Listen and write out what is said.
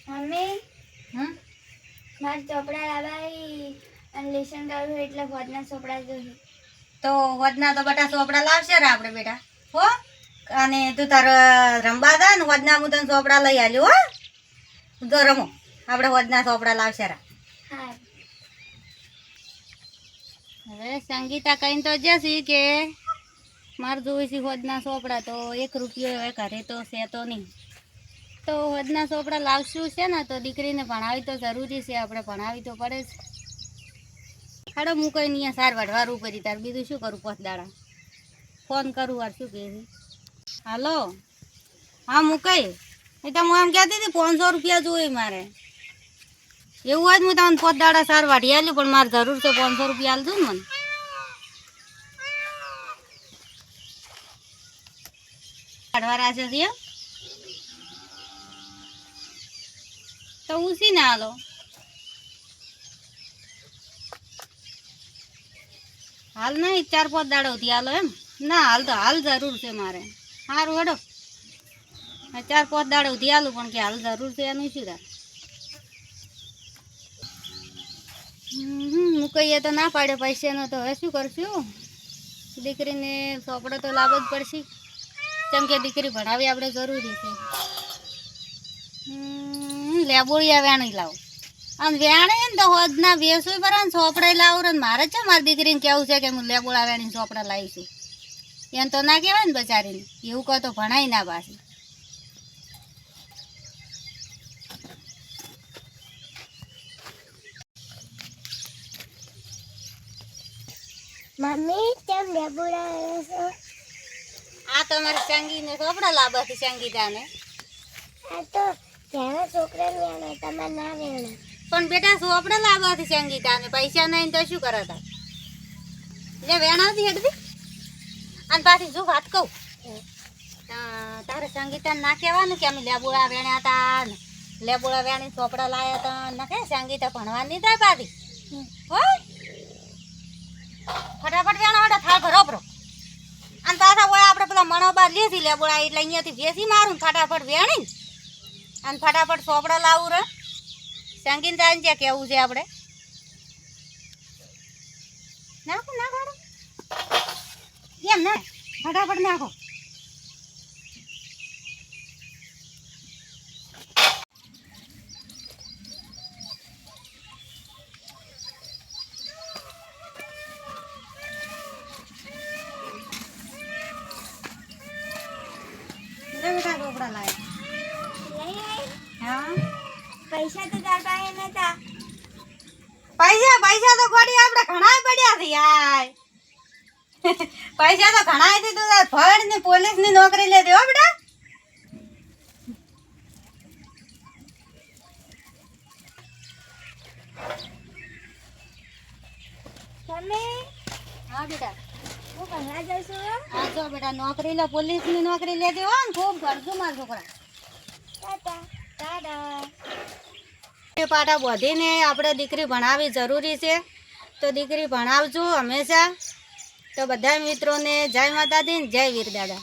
Mummy મારે ચોપડા લાવવાય અને lesson કરવું એટલે વધના ચોપડા જોઈએ. તો વધના તો બટા ચોપડા લાવશે રે આપણે બેટા હો. અને તું તાર રમવા દા ને વધના હું તને ચોપડા લઈ આલ્યું હો. તો રમો આપણે વધના ચોપડા લાવશે રા. હા હવે સંગીતા કહીને તો જશે કે મારે જોઈ છે વધના ચોપડા તો 1 રૂપિયો હવે ઘરે તો છે તો નહીં. તો વધના ચોપડા લાવશું છે ને તો દીકરીને ભણાવી તો જરૂરી છે, આપણે ભણાવી તો પડે જ. હાડો હું કઈ નહીં સાર વઢવારું કરી તાર બીજું શું કરું? 5 દાડા ફોન કરું વાર શું કહે છે. હાલો હા હું કઈ એટલે હું એમ કહેતી હતી 500 રૂપિયા જોઈએ મારે. એવું હોય હું તમને 5 દાડા સાર વાઢી આલ્યું પણ મારે જરૂર છે 500 રૂપિયા આલજો ને મને. વાઢવા રાશે છે તો ઉસી ને હાલો. હાલ નહીં 4-5 દાડોથી હાલો એમ ના હાલ તો હાલ જરૂર છે મારે. સારું હેડો 4-5 દાડોથી હાલું પણ કે હાલ જરૂર છે એનું શું થાય. હું કહીએ તો ના પાડ્યો પૈસાનો તો હવે શું કરશું? દીકરીને ચોપડો તો લાવવો જ પડશે કેમ કે દીકરી ભણાવી આપણે જરૂરી છે. લેબોળિયા વેણી લાવો અને વેણે ને તો હોદના બેસું પર ચોપડે લાવું ને મારે છે મારી દીકરીને કેવું છે કે હું લેબોળા વેણીને ચોપડા લાવીશું. એને તો ના કહેવાય ને બચારીને એવું કહો તો ભણાય ના પાછી. મમ્મી કેમ લેબુડા છો? આ તમારી સંગીને ચોપડા લાવવાથી સંગીતાને આ તો ઘણા છોકરા વેણે તમારે ના વેણે. પણ બેટા ચોપડા લાવવાથી સંગીતાને પૈસા નહીં તો શું કરે તાર? એટલે વેણાવતી હેડવી અને પાછી શું વાત કહું તારે સંગીતાને ના કહેવાનું કે અમે લેબોળા વેણ્યા હતા ને લેબોળા વેણી ચોપડા લાવ્યા હતા ને કે સંગીતા ભણવાની થાય પાછી હો. ફટાફટ વેણો હડો થાળ ભરો ભરો અને પાછા હોય આપણે પેલા મણો બાર લેસી લેબોળા એટલે અહીંયાથી ભેસી મારું ફટાફટ વેણી અને ફટાફટ ચોપડા લાવું રે. સંગીતાને ત્યાં કેવું છે આપણે નાખો નાખો એમ ના ફટાફટ નાખો. ચોપડા લાવ્યા હા પૈસા તો તાર પાસે નતા. પૈસા તો ગોડી આપણે ઘણા પડ્યા છે યાર. પૈસા તો ઘણા હતી તું ફળ ને પોલીસ ની નોકરી લે દેવો બેટા. મમ્મી હા બેટા હું ભણવા જાઉં છું. હા જો બેટા નોકરી લે પોલીસ ની નોકરી લે દેવો ને ખૂબ કરજો મારા છોકરા. ટાટા ટાટા. પાટા બધીને આપણે દીકરી ભણાવવી જરૂરી છે તો દીકરી ભણાવજો હંમેશા. તો બધા મિત્રોને જય માતાજી જય વીર દાદા.